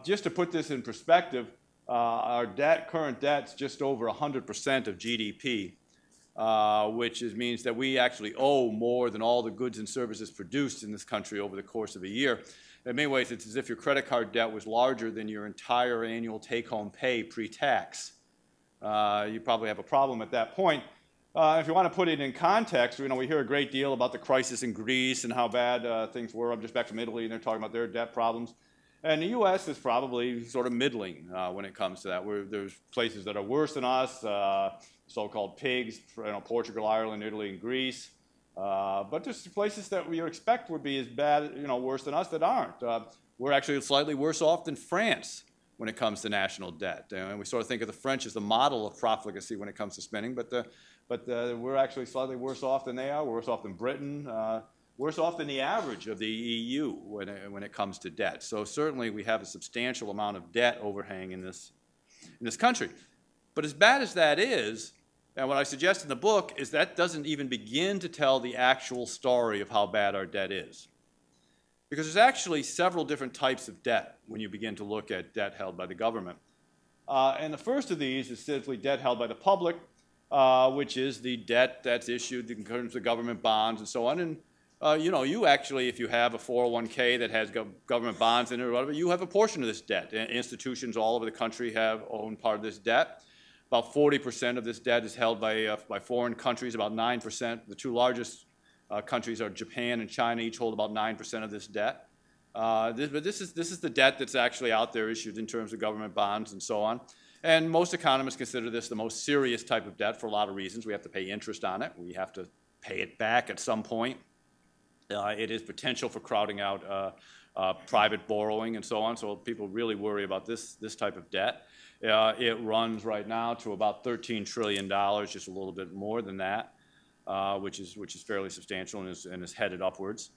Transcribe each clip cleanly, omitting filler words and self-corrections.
Just to put this in perspective, our current debt's just over 100% of GDP, which means that we actually owe more than all the goods and services produced in this country over the course of a year. In many ways, it's as if your credit card debt was larger than your entire annual take-home pay pre-tax. You probably have a problem at that point. If you want to put it in context, we hear a great deal about the crisis in Greece and how bad things were. I'm just back from Italy, and they're talking about their debt problems. And the U.S. is probably sort of middling when it comes to that. There's places that are worse than us, so-called pigs, Portugal, Ireland, Italy, and Greece. But there's places that we expect would be as bad, worse than us that aren't. We're actually slightly worse off than France when it comes to national debt. And we sort of think of the French as the model of profligacy when it comes to spending, but we're actually slightly worse off than they are. We're worse off than Britain. Worse off than the average of the EU when it comes to debt. So certainly we have a substantial amount of debt overhang in this country. But as bad as that is, and what I suggest in the book is that doesn't even begin to tell the actual story of how bad our debt is. Because there's actually several different types of debt when you begin to look at debt held by the government. And the first of these is simply debt held by the public, which is the debt that's issued in terms of government bonds and so on. And you actually, if you have a 401k that has government bonds in it or whatever, you have a portion of this debt. Institutions all over the country own part of this debt. About 40% of this debt is held by foreign countries, about 9%. The two largest countries are Japan and China, each hold about 9% of this debt. But this is the debt that's actually out there issued in terms of government bonds and so on. And most economists consider this the most serious type of debt for a lot of reasons. We have to pay interest on it. We have to pay it back at some point. It is potential for crowding out private borrowing and so on, so people really worry about this type of debt. It runs right now to about $13 trillion, just a little bit more than that, which is fairly substantial and is headed upwards.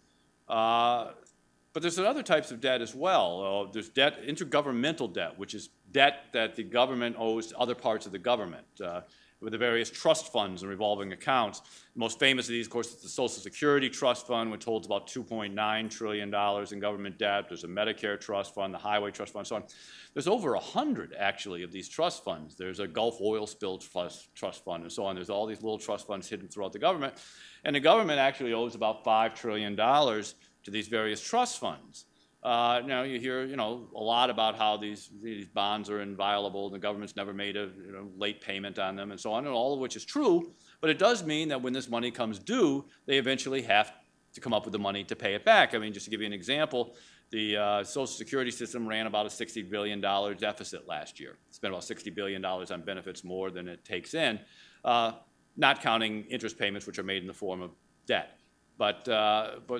But there's other types of debt as well. There's intergovernmental debt, which is debt that the government owes to other parts of the government. With the various trust funds and revolving accounts. The most famous of these, of course, is the Social Security Trust Fund, which holds about $2.9 trillion in government debt. There's a Medicare Trust Fund, the Highway Trust Fund, and so on. There's over 100, actually, of these trust funds. There's a Gulf Oil Spill Trust Fund, and so on. There's all these little trust funds hidden throughout the government. And the government actually owes about $5 trillion to these various trust funds. Now you hear, a lot about how these bonds are inviolable, and the government's never made a late payment on them, and so on, and all of which is true. But it does mean that when this money comes due, they eventually have to come up with the money to pay it back. I mean, just to give you an example, the Social Security system ran about a $60 billion deficit last year. It spent about $60 billion on benefits more than it takes in, not counting interest payments, which are made in the form of debt. But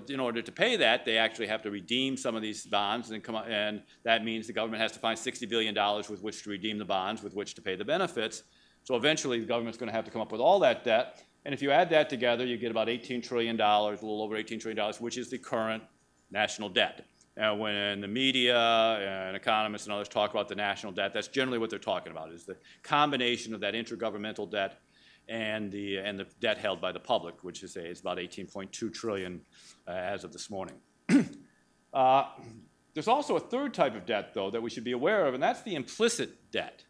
in order to pay that, they actually have to redeem some of these bonds, and that means the government has to find $60 billion with which to redeem the bonds, with which to pay the benefits. So eventually, the government's going to have to come up with all that debt. And if you add that together, you get about $18 trillion, a little over $18 trillion, which is the current national debt. Now, when the media and economists and others talk about the national debt, that's generally what they're talking about, is the combination of that intergovernmental debt and the debt held by the public, which is about $18.2 trillion as of this morning. There's also a third type of debt, though, that we should be aware of, and that's the implicit debt,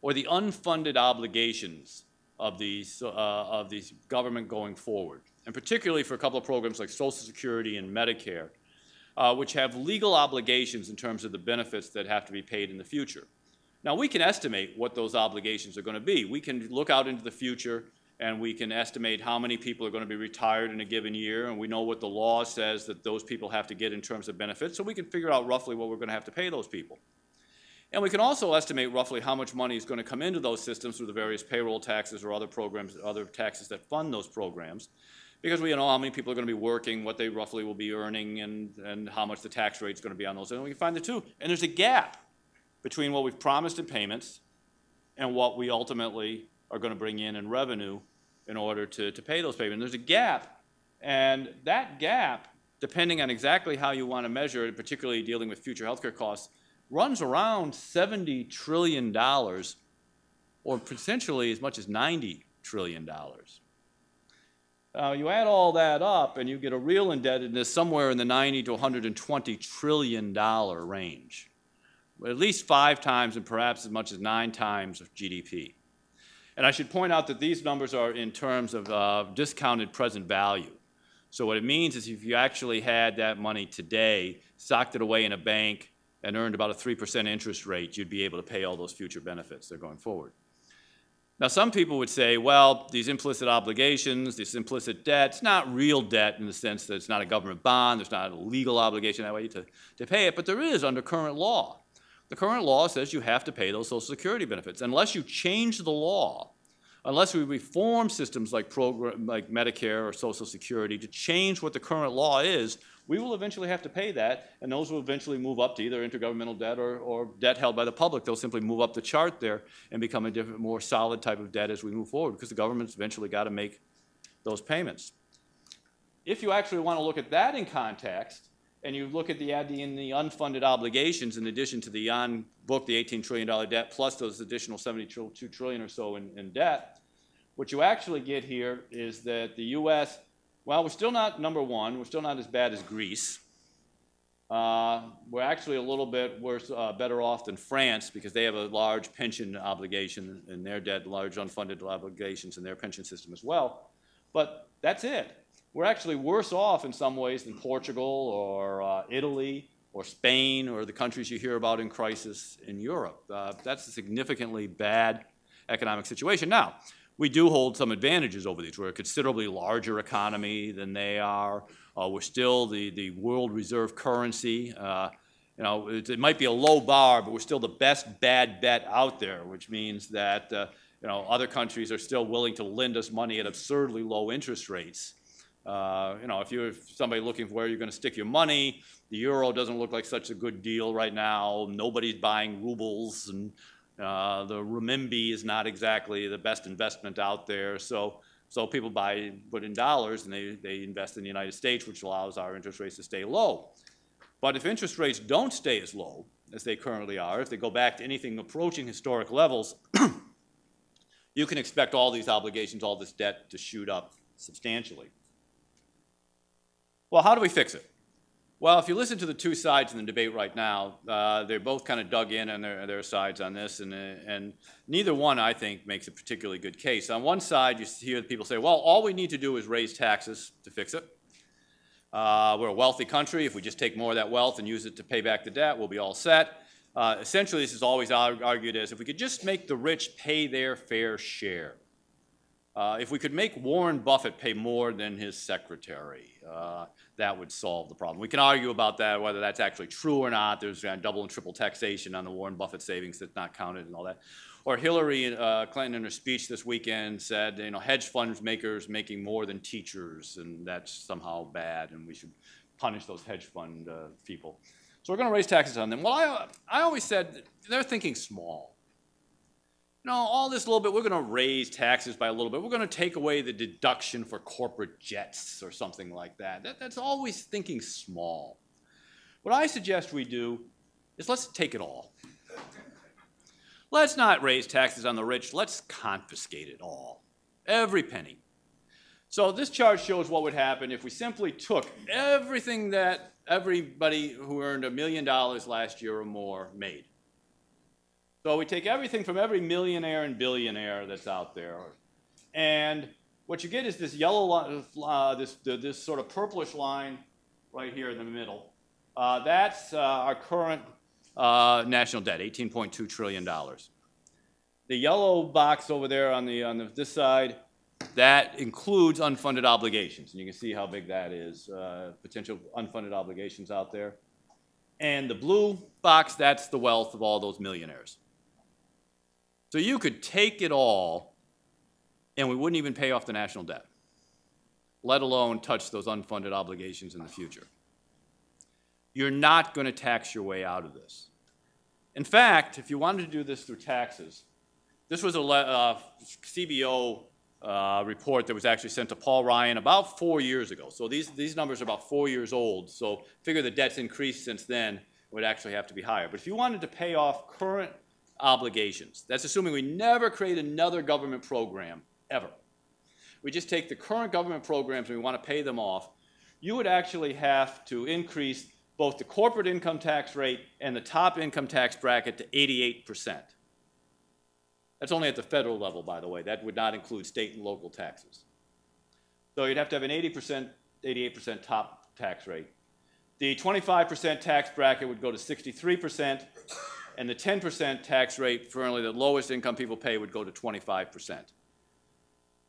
or the unfunded obligations of these government going forward, and particularly for a couple of programs like Social Security and Medicare, which have legal obligations in terms of the benefits that have to be paid in the future. Now, we can estimate what those obligations are going to be. We can look out into the future, and we can estimate how many people are going to be retired in a given year, and we know what the law says that those people have to get in terms of benefits, so we can figure out roughly what we're going to have to pay those people. And we can also estimate roughly how much money is going to come into those systems through the various payroll taxes or other programs, other taxes that fund those programs, because we know how many people are going to be working, what they roughly will be earning, and how much the tax rate is going to be on those. And we can find the two. And there's a gap between what we've promised in payments and what we ultimately are going to bring in revenue in order to pay those payments. There's a gap, and that gap, depending on exactly how you want to measure it, particularly dealing with future healthcare costs, runs around $70 trillion, or potentially as much as $90 trillion. You add all that up, and you get a real indebtedness somewhere in the $90 to $120 trillion range. at least 5 times and perhaps as much as 9 times of GDP. And I should point out that these numbers are in terms of discounted present value. So what it means is if you actually had that money today, socked it away in a bank, and earned about a 3% interest rate, you'd be able to pay all those future benefits that are going forward. Now, some people would say, well, these implicit obligations, this implicit debt, it's not real debt in the sense that it's not a government bond, there's not a legal obligation that way to pay it, but there is under current law. The current law says you have to pay those Social Security benefits. Unless you change the law, unless we reform systems like Medicare or Social Security to change what the current law is, we will eventually have to pay that, and those will eventually move up to either intergovernmental debt or debt held by the public. They'll simply move up the chart there and become a different, more solid type of debt as we move forward, because the government's eventually got to make those payments. If you actually want to look at that in context, and you look at the unfunded obligations in addition to the on-book, the $18 trillion debt, plus those additional $72 trillion or so in debt, what you actually get here is that the U.S., well, we're still not number one. We're still not as bad as Greece. We're actually a little bit worse, better off than France because they have a large pension obligation in their debt, large unfunded obligations in their pension system as well. But that's it. We're actually worse off in some ways than Portugal or Italy or Spain or the countries you hear about in crisis in Europe. That's a significantly bad economic situation. Now, we do hold some advantages over these. We're a considerably larger economy than they are. We're still the world reserve currency. You know, it might be a low bar, but we're still the best bad bet out there, which means that you know, other countries are still willing to lend us money at absurdly low interest rates. You know, if you're somebody looking for where you're going to stick your money, the euro doesn't look like such a good deal right now. Nobody's buying rubles, and the renminbi is not exactly the best investment out there. So people put in dollars and they invest in the United States, which allows our interest rates to stay low. But if interest rates don't stay as low as they currently are, if they go back to anything approaching historic levels, you can expect all these obligations, all this debt to shoot up substantially. Well, how do we fix it? Well, if you listen to the two sides in the debate right now, they're both kind of dug in on their sides on this, and neither one, I think, makes a particularly good case. On one side, you hear people say, well, all we need to do is raise taxes to fix it. We're a wealthy country. If we just take more of that wealth and use it to pay back the debt, we'll be all set. Essentially, this is always argued as if we could just make the rich pay their fair share. If we could make Warren Buffett pay more than his secretary, that would solve the problem. We can argue about that, whether that's actually true or not. There's double and triple taxation on the Warren Buffett savings that's not counted and all that. Or Hillary Clinton in her speech this weekend said, you know, hedge fund makers making more than teachers, and that's somehow bad, and we should punish those hedge fund people. So we're going to raise taxes on them. Well, I always said they're thinking small. No, all this little bit, we're going to raise taxes by a little bit. We're going to take away the deduction for corporate jets or something like that. That's always thinking small. What I suggest we do is let's take it all. Let's not raise taxes on the rich. Let's confiscate it all, every penny. So this chart shows what would happen if we simply took everything that everybody who earned $1 million last year or more made. So we take everything from every millionaire and billionaire that's out there, and what you get is this yellow line, this sort of purplish line right here in the middle. That's our current national debt, $18.2 trillion. The yellow box over there on this side, that includes unfunded obligations, and you can see how big that is, potential unfunded obligations out there. And the blue box, that's the wealth of all those millionaires. So you could take it all, and we wouldn't even pay off the national debt, let alone touch those unfunded obligations in the future. You're not going to tax your way out of this. In fact, if you wanted to do this through taxes, this was a CBO report that was actually sent to Paul Ryan about 4 years ago. So these numbers are about 4 years old. So figure the debt's increased since then, it would actually have to be higher. But if you wanted to pay off current obligations, that's assuming we never create another government program, ever. We just take the current government programs and we want to pay them off, you would actually have to increase both the corporate income tax rate and the top income tax bracket to 88%. That's only at the federal level, by the way. That would not include state and local taxes. So you'd have to have an 88% top tax rate. The 25% tax bracket would go to 63%, and the 10% tax rate for only the lowest income people pay would go to 25%.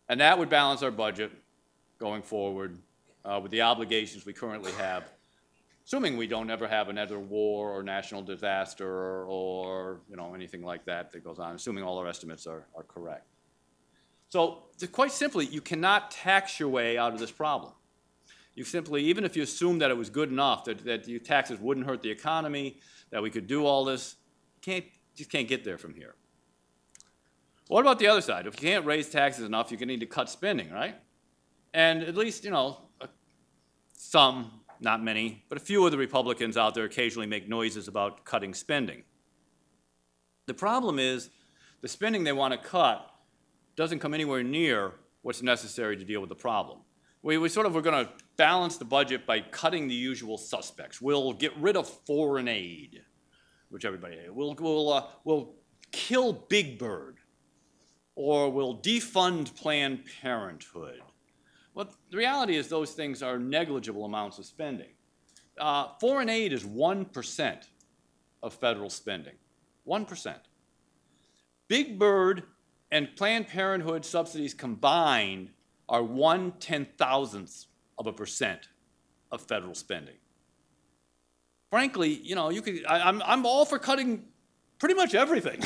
And that would balance our budget going forward with the obligations we currently have, assuming we don't ever have another war or national disaster or anything like that that goes on, assuming all our estimates are correct. So quite simply, you cannot tax your way out of this problem. You simply, even if you assume that it was good enough, that your taxes wouldn't hurt the economy, that we could do all this, just can't get there from here. What about the other side? If you can't raise taxes enough, you're going to need to cut spending, right? And at least, some, not many, but a few of the Republicans out there occasionally make noises about cutting spending. The problem is the spending they want to cut doesn't come anywhere near what's necessary to deal with the problem. We're going to balance the budget by cutting the usual suspects. We'll get rid of foreign aid, which everybody hates. We'll kill Big Bird, or we'll defund Planned Parenthood. Well, the reality is those things are negligible amounts of spending. Foreign aid is 1% of federal spending. 1%. Big Bird and Planned Parenthood subsidies combined are 1/10,000th% of federal spending. Frankly, I'm all for cutting pretty much everything.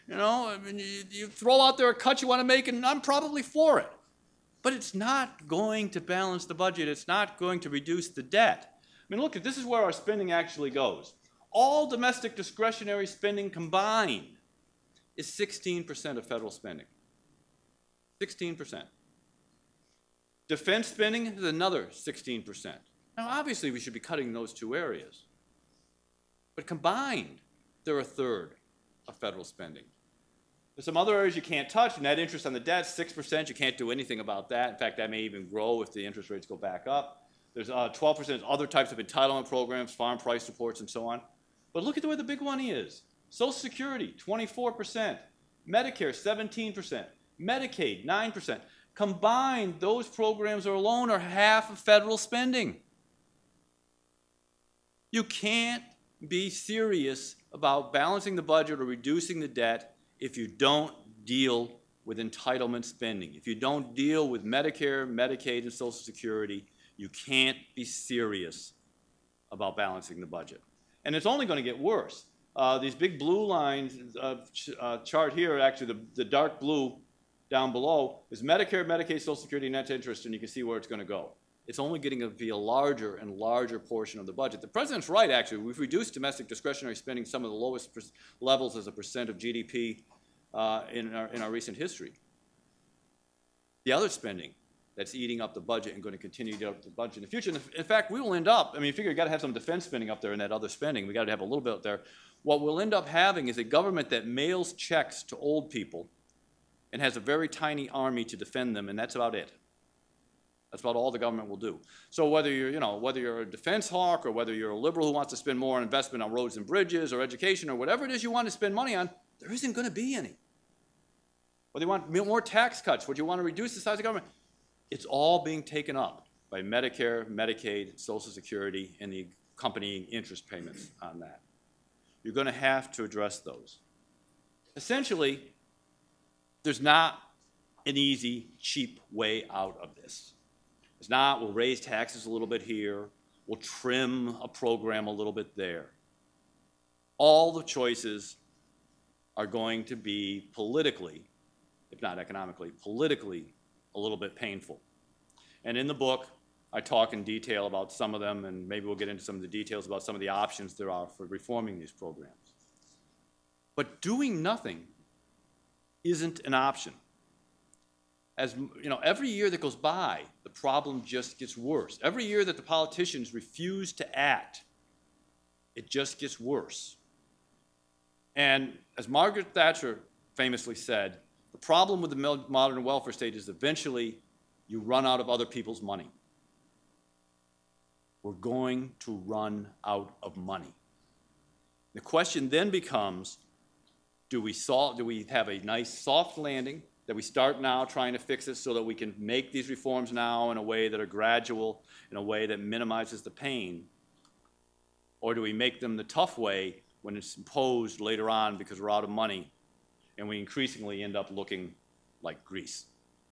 I mean, you throw out there a cut you want to make, and I'm probably for it. But it's not going to balance the budget. It's not going to reduce the debt. I mean, look, this is where our spending actually goes. All domestic discretionary spending combined is 16% of federal spending. 16%. Defense spending is another 16%. Now, obviously, we should be cutting those two areas. But combined, they're a third of federal spending. There's some other areas you can't touch. Net interest on the debt, 6%. You can't do anything about that. In fact, that may even grow if the interest rates go back up. There's 12% other types of entitlement programs, farm price supports, and so on. But look at where the big money is. Social Security, 24%. Medicare, 17%. Medicaid, 9%. Combined, those programs alone are half of federal spending. You can't be serious about balancing the budget or reducing the debt if you don't deal with entitlement spending. If you don't deal with Medicare, Medicaid, and Social Security, you can't be serious about balancing the budget. And it's only going to get worse. These big blue lines chart here, actually the dark blue down below, is Medicare, Medicaid, Social Security, net interest, and you can see where it's going to go. It's only getting to be a larger and larger portion of the budget. The president's right, actually. We've reduced domestic discretionary spending some of the lowest levels as a percent of GDP in our recent history. The other spending that's eating up the budget and going to continue to eat up the budget in the future. In fact, we will end up, I mean, you figure you've got to have some defense spending up there in that other spending. We've got to have a little bit up there. What we'll end up having is a government that mails checks to old people and has a very tiny army to defend them, and that's about it. That's about all the government will do. So whether you're a defense hawk or whether you're a liberal who wants to spend more on investment on roads and bridges or education or whatever it is you want to spend money on, there isn't going to be any. Whether you want more tax cuts, whether you want to reduce the size of government, it's all being taken up by Medicare, Medicaid, Social Security, and the accompanying interest payments on that. You're going to have to address those. Essentially, there's not an easy, cheap way out of this. It's not, we'll raise taxes a little bit here, we'll trim a program a little bit there. All the choices are going to be politically, if not economically, politically a little bit painful. And in the book, I talk in detail about some of them, and maybe we'll get into some of the details about some of the options there are for reforming these programs. But doing nothing isn't an option. As every year that goes by, the problem just gets worse. Every year that the politicians refuse to act, it just gets worse. And as Margaret Thatcher famously said, the problem with the modern welfare state is eventually you run out of other people's money. we're going to run out of money. The question then becomes, do we have a nice soft landing that we start now trying to fix it so that we can make these reforms now in a way that are gradual, in a way that minimizes the pain? Or do we make them the tough way when it's imposed later on because we're out of money and we increasingly end up looking like Greece?